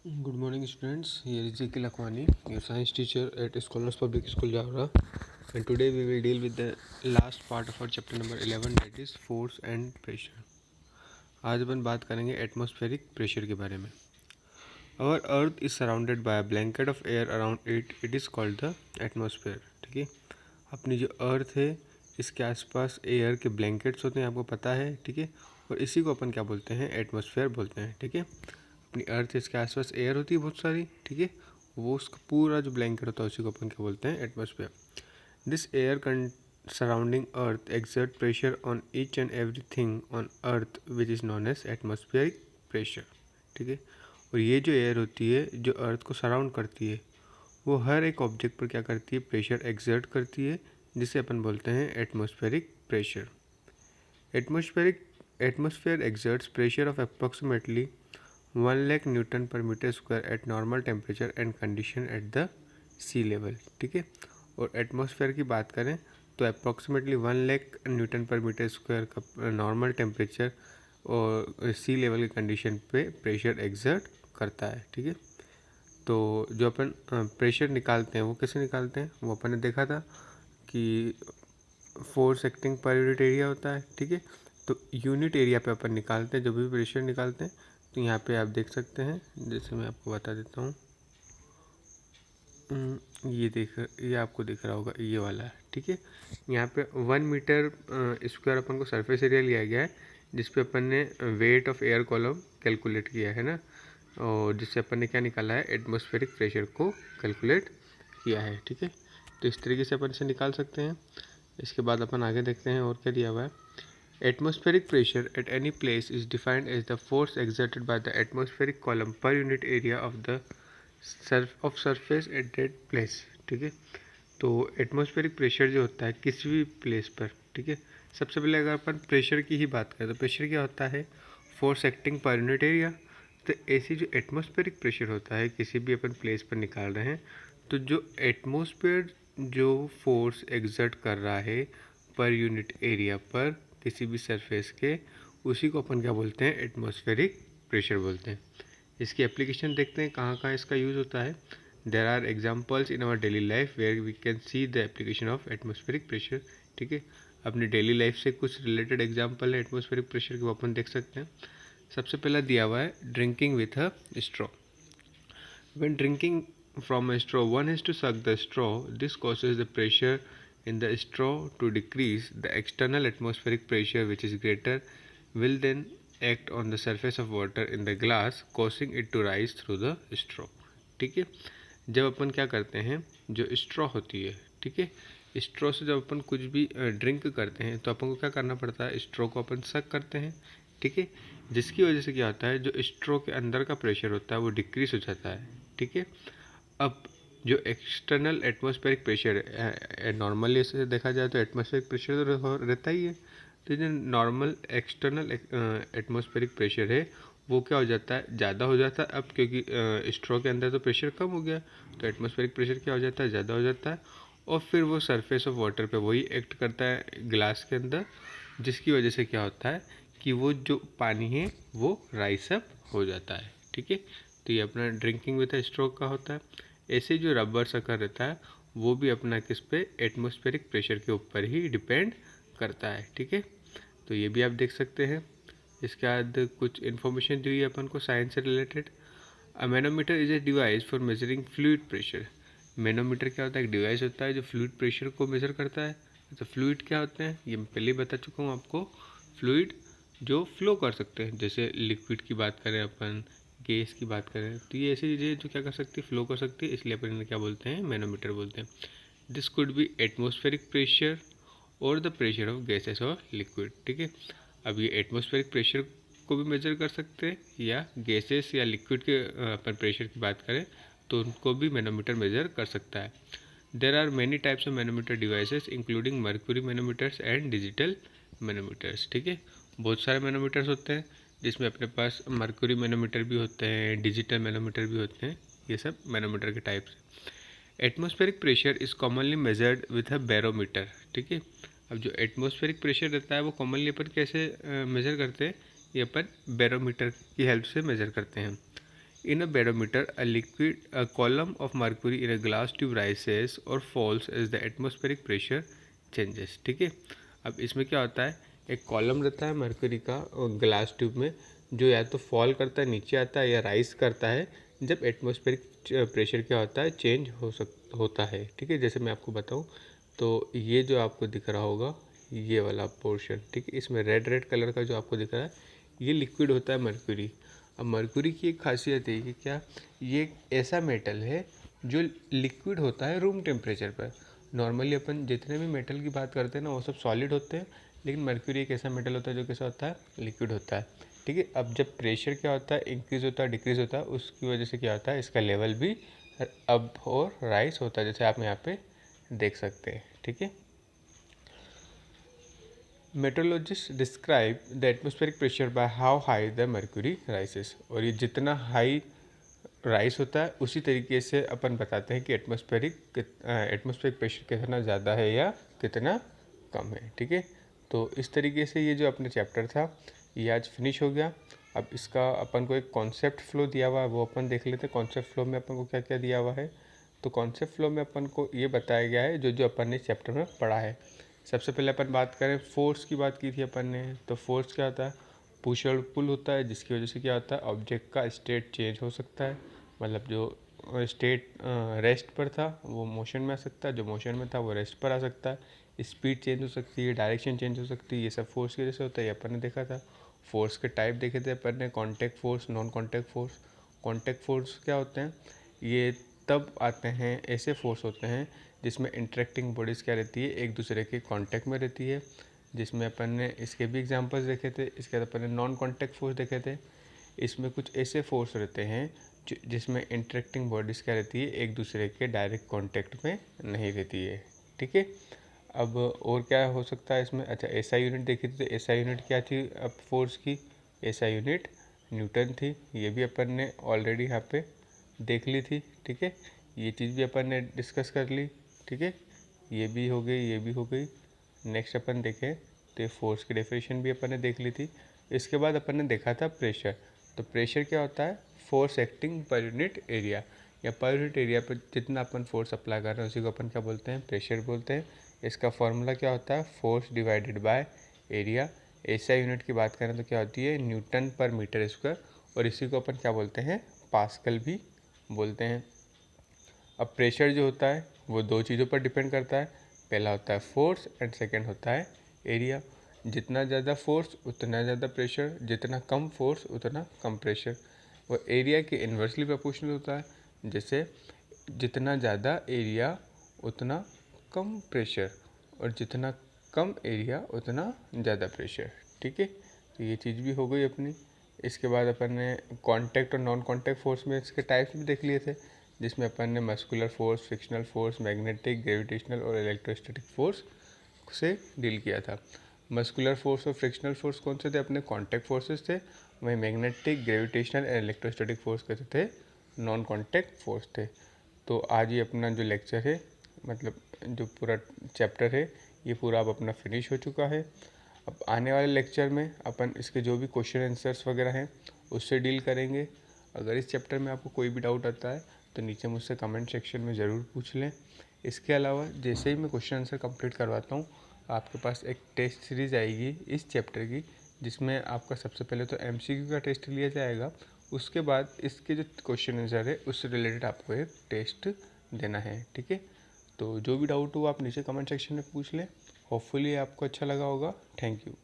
Good morning, students. Here is J.K. Lakwani, your science teacher at Scholars Public School, Javra. And today we will deal with the last part of our chapter number 11, that is force and pressure. आज अपन बात करेंगे atmospheric pressure के बारे में. Our Earth is surrounded by a blanket of air around it. It is called the atmosphere. ठीक है. अपनी जो अर्थ है इसके आसपास एयर के ब्लैंकेट्स होते हैं, आपको पता है. ठीक है. और इसी को अपन क्या बोलते हैं? एटमॉस्फेयर बोलते हैं. ठीक है. अपनी अर्थ इसके आसपास एयर होती है बहुत सारी. ठीक है. वो उसका पूरा जो ब्लैंकेट होता है उसी को अपन क्या बोलते हैं? Atmosphere. This air surrounding earth exert pressure on each and everything on earth which is known as atmospheric pressure. ठीक है. और ये जो एयर होती है जो अर्थ को सराउंड करती है वो हर एक ऑब्जेक्ट पर क्या करती है? प्रेशर एक्सर्ट करती है, जिसे अपन बोलते हैं atmospheric pressure. Atmosphere exerts pressure of approximately 1 lakh newton per metre square at normal temperature and condition at the sea level. ठीक है. और एटमॉस्फेयर की बात करें तो approximately 1 lakh newton per metre square का नॉर्मल टेम्परेचर और सी लेवल की कंडीशन पे प्रेशर एक्सर्ट करता है. ठीक है. तो जो अपन प्रेशर निकालते हैं वो कैसे निकालते हैं? वो अपन ने देखा था कि फोर्स एक्टिंग पर यूनिट एरिया होता है. ठीक है. तो यूनिट एरिया पे अपन निकालते हैं जब भी प्रेशर निकालते हैं. तो यहाँ पे आप देख सकते हैं, जैसे मैं आपको बता देता हूँ. ये आपको दिख रहा होगा, ये वाला है. ठीक है. यहाँ पे 1 मीटर स्क्वायर अपन को सरफेस एरिया लिया गया है, जिसपे अपन ने weight of air column calculate किया है ना, और जिससे अपन ने क्या निकाला है? एटमॉस्फेरिक प्रेशर को कैलकुलेट किया है. ठीक है. तो इस तरीके से अपन इसे निकाल सकते हैं. इसके बाद अपन आगे देखते हैं और क्या दिया हुआ है. Atmospheric pressure at any place is defined as the force exerted by the atmospheric column per unit area of surface at that place. ठीक है. तो एटमॉस्फेरिक प्रेशर जो होता है किसी भी प्लेस पर. ठीक है. सबसे पहले अगर अपन प्रेशर की ही बात करें तो प्रेशर क्या होता है? फोर्स एक्टिंग पर यूनिट एरिया. तो ऐसी जो एटमॉस्फेरिक प्रेशर होता है किसी भी अपन प्लेस पर निकाल रहे हैं, तो जो एटमॉस्फेयर जो फोर्स एक्सर्ट कर रहा है पर यूनिट एरिया पर किसी भी सरफेस के, उसी को अपन क्या बोलते हैं? एटमॉस्फेरिक प्रेशर बोलते हैं. इसकी एप्लीकेशन देखते हैं कहाँ कहाँ इसका यूज़ होता है. There are examples in our daily life where we can see the application of atmospheric pressure. ठीक है. अपनी डेली लाइफ से कुछ रिलेटेड एग्जाम्पल है एटमॉस्फेरिक प्रेशर के, वो अपन देख सकते हैं. सबसे पहला दिया हुआ है drinking with a straw. When drinking from a straw, one has to suck the straw. This causes the pressure in the straw to decrease. The external atmospheric pressure, which is greater, will then act on the surface of water in the glass, causing it to rise through the straw. ठीक है. जब अपन क्या करते हैं, जो straw होती है, ठीक है, स्ट्रॉ से जब अपन कुछ भी ड्रिंक करते हैं तो अपन को क्या करना पड़ता है? स्ट्रॉ को अपन सक करते हैं. ठीक है. जिसकी वजह से क्या होता है? जो स्ट्रॉ के अंदर का प्रेशर होता है वो डिक्रीज हो जाता है. ठीक है. अब जो एक्सटर्नल एटमॉस्फेरिक प्रेशर है, नॉर्मली इसे देखा जाए तो एटमॉस्फेरिक प्रेशर तो रहता ही है. तो जो नॉर्मल एक्सटर्नल एटमॉस्फेरिक प्रेशर है वो क्या हो जाता है? ज़्यादा हो जाता है. अब क्योंकि स्ट्रॉ के अंदर तो प्रेशर कम हो गया, तो एटमॉस्फेरिक प्रेशर क्या हो जाता है? ज़्यादा हो जाता है. और फिर वो सरफेस ऑफ वाटर पे वही एक्ट करता है ग्लास के अंदर, जिसकी वजह से क्या होता है कि वो जो पानी है वो राइस अप हो जाता है. ठीक है. तो ये अपना ड्रिंकिंग विद स्ट्रो का होता है. ऐसे जो रबर शक्कर रहता है वो भी अपना किस पे? एटमॉस्फेरिक प्रेशर के ऊपर ही डिपेंड करता है. ठीक है. तो ये भी आप देख सकते हैं. इसके बाद कुछ इन्फॉर्मेशन दी हुई है अपन को साइंस से related. A manometer is a device for measuring fluid pressure. Manometer क्या होता है? एक डिवाइस होता है जो फ्लूइड प्रेशर को मेजर करता है. तो फ्लूइड क्या होते हैं ये मैं पहले ही बता चुका हूँ आपको. फ्लूइड जो फ्लो कर सकते हैं, जैसे लिक्विड की बात करें अपन, गैस की बात करें, तो ये ऐसी चीज़ें जो क्या कर सकती है? फ्लो कर सकती है. इसलिए अपन इन्हें क्या बोलते हैं? मैनोमीटर बोलते हैं. This could be atmospheric pressure और द प्रेशर ऑफ गैसेस और लिक्विड. ठीक है. अब ये एटमॉस्फेरिक प्रेशर को भी मेजर कर सकते हैं, या गैसेस या लिक्विड के अपन प्रेशर की बात करें तो उनको भी मैनोमीटर मेजर कर सकता है. There are many types of manometer devices including mercury manometers and digital manometers. ठीक है. बहुत सारे मैनोमीटर्स होते हैं जिसमें अपने पास मर्क्यूरी मैनोमीटर भी होते हैं, डिजिटल मैनोमीटर भी होते हैं. ये सब मैनोमीटर के टाइप्स हैं. Atmospheric pressure is commonly measured with a barometer. ठीक है. अब जो एटमॉस्फेरिक प्रेशर रहता है वो कॉमनली अपन कैसे मेज़र करते हैं? ये अपन बैरोमीटर की हेल्प से मेज़र करते हैं. In a barometer, a column of mercury in a glass tube rises or falls as the atmospheric pressure changes. ठीक है, अब इसमें क्या होता है, एक कॉलम रहता है मरकरी का ग्लास ट्यूब में, जो या तो फॉल करता है, नीचे आता है, या राइज करता है जब एटमॉस्फेरिक प्रेशर क्या होता है, चेंज होता है। ठीक है, जैसे मैं आपको बताऊं तो ये जो आपको दिख रहा होगा ये वाला पोर्शन, ठीक है, इसमें रेड रेड कलर का जो आपको दिख रहा है ये लिक्विड होता है मरकरी। अब मरकरी की एक खासियत है कि क्या, ये एक ऐसा मेटल है जो लिक्विड होता है रूम टेम्परेचर पर। नॉर्मली अपन जितने भी मेटल की बात करते हैं ना वो सब सॉलिड होते हैं, लेकिन मरकरी एक ऐसा मेटल होता है जो कैसा होता है, लिक्विड होता है। ठीक है, अब जब प्रेशर क्या होता है, इंक्रीज होता है, डिक्रीज होता है, उसकी वजह से क्या होता है, इसका लेवल भी अप और राइज होता है, जैसे आप यहाँ पे देख सकते हैं। ठीक है, metrologist describe the atmospheric pressure by how high the mercury राइसेस। और ये जितना हाई राइस होता है उसी तरीके से अपन बताते हैं कि एटमॉस्फेरिक प्रेशर कितना ज़्यादा है या कितना कम है। ठीक है, तो इस तरीके से ये जो अपना चैप्टर था ये आज फिनिश हो गया। अब इसका अपन को एक कॉन्सेप्ट फ्लो दिया हुआ है, वो अपन देख लेते हैं। कॉन्सेप्ट फ्लो में अपन को क्या क्या दिया हुआ है, तो कॉन्सेप्ट फ्लो में अपन को ये बताया गया है जो जो अपन ने चैप्टर में पढ़ा है। सबसे पहले अपन बात करें, फोर्स की बात की थी अपन ने, तो फोर्स क्या होता है, पुश और पुल होता है, जिसकी वजह से क्या होता है, ऑब्जेक्ट का स्टेट चेंज हो सकता है। मतलब जो स्टेट रेस्ट पर था वो मोशन में आ सकता है, जो मोशन में था वो रेस्ट पर आ सकता है, स्पीड चेंज हो सकती है, डायरेक्शन चेंज हो सकती है, ये सब फोर्स की वजह से होता है। ये अपन ने देखा था। फोर्स के टाइप देखे थे अपन ने, contact force, non contact force. Contact force क्या होते हैं, ये तब आते हैं, ऐसे फोर्स होते हैं जिसमें इंटरेक्टिंग बॉडीज़ क्या रहती है, एक दूसरे के कांटेक्ट में रहती है, जिसमें अपन ने इसके भी एग्जांपल्स देखे थे। इसके बाद अपन ने नॉन कांटेक्ट फोर्स देखे थे। इसमें कुछ ऐसे फोर्स रहते हैं जिसमें इंटरेक्टिंग बॉडीज़ क्या रहती है, एक दूसरे के डायरेक्ट कांटेक्ट में नहीं रहती है। ठीक है, अब और क्या हो सकता है इसमें, अच्छा एसआई यूनिट देखी थी, तो एसआई यूनिट क्या थी अब फोर्स की, एसआई यूनिट न्यूटन थी। ये भी अपन ने ऑलरेडी यहाँ पे देख ली थी। ठीक है, ये चीज़ भी अपन ने डिस्कस कर ली। ठीक है, ये भी हो गई, ये भी हो गई। नेक्स्ट अपन देखें तो ये फोर्स की डेफिनेशन भी अपन ने देख ली थी। इसके बाद अपन ने देखा था प्रेशर। तो प्रेशर क्या होता है, फोर्स एक्टिंग पर यूनिट एरिया, या पर यूनिट एरिया पर जितना अपन फोर्स अप्लाई कर रहे हैं उसी को अपन क्या बोलते हैं, प्रेशर बोलते हैं। इसका फॉर्मूला क्या होता है, force divided by area. SI unit की बात करें तो क्या होती है, न्यूटन पर मीटर स्क्वायर, और इसी को अपन क्या बोलते हैं, पास्कल भी बोलते हैं। अब प्रेशर जो होता है वो दो चीज़ों पर डिपेंड करता है, पहला होता है फोर्स एंड सेकंड होता है एरिया। जितना ज़्यादा फोर्स उतना ज़्यादा प्रेशर, जितना कम फोर्स उतना कम प्रेशर। वो एरिया के इन्वर्सली प्रोपोर्शनल होता है, जैसे जितना ज़्यादा एरिया उतना कम प्रेशर, और जितना कम एरिया उतना ज़्यादा प्रेशर। ठीक है, तो ये चीज़ भी हो गई अपनी। इसके बाद अपन ने कांटेक्ट और नॉन कांटेक्ट फोर्स में इसके टाइप्स भी देख लिए थे, जिसमें अपन ने muscular force, frictional force, magnetic, gravitational और इलेक्ट्रोस्टैटिक फोर्स से डील किया था। मस्कुलर फोर्स और फ्रिक्शनल फोर्स कौन से थे, अपने कांटेक्ट फोर्सेस थे। वहीं मैग्नेटिक, ग्रेविटेशनल और इलेक्ट्रोस्टैटिक फोर्स कैसे थे, नॉन कांटेक्ट फोर्स थे। तो आज ये अपना जो लेक्चर है, मतलब जो पूरा चैप्टर है ये पूरा अब अपना फिनिश हो चुका है। अब आने वाले लेक्चर में अपन इसके जो भी क्वेश्चन आंसर्स वगैरह हैं उससे डील करेंगे। अगर इस चैप्टर में आपको कोई भी डाउट आता है तो नीचे मुझसे कमेंट सेक्शन में ज़रूर पूछ लें। इसके अलावा जैसे ही मैं क्वेश्चन आंसर कंप्लीट करवाता हूँ, आपके पास एक टेस्ट सीरीज़ आएगी इस चैप्टर की, जिसमें आपका सबसे पहले तो एमसीक्यू का टेस्ट लिया जाएगा, उसके बाद इसके जो क्वेश्चन आंसर है उससे रिलेटेड आपको एक टेस्ट देना है। ठीक है, तो जो भी डाउट हो आप नीचे कमेंट सेक्शन में पूछ लें। होपफुली आपको अच्छा लगा होगा। Thank you.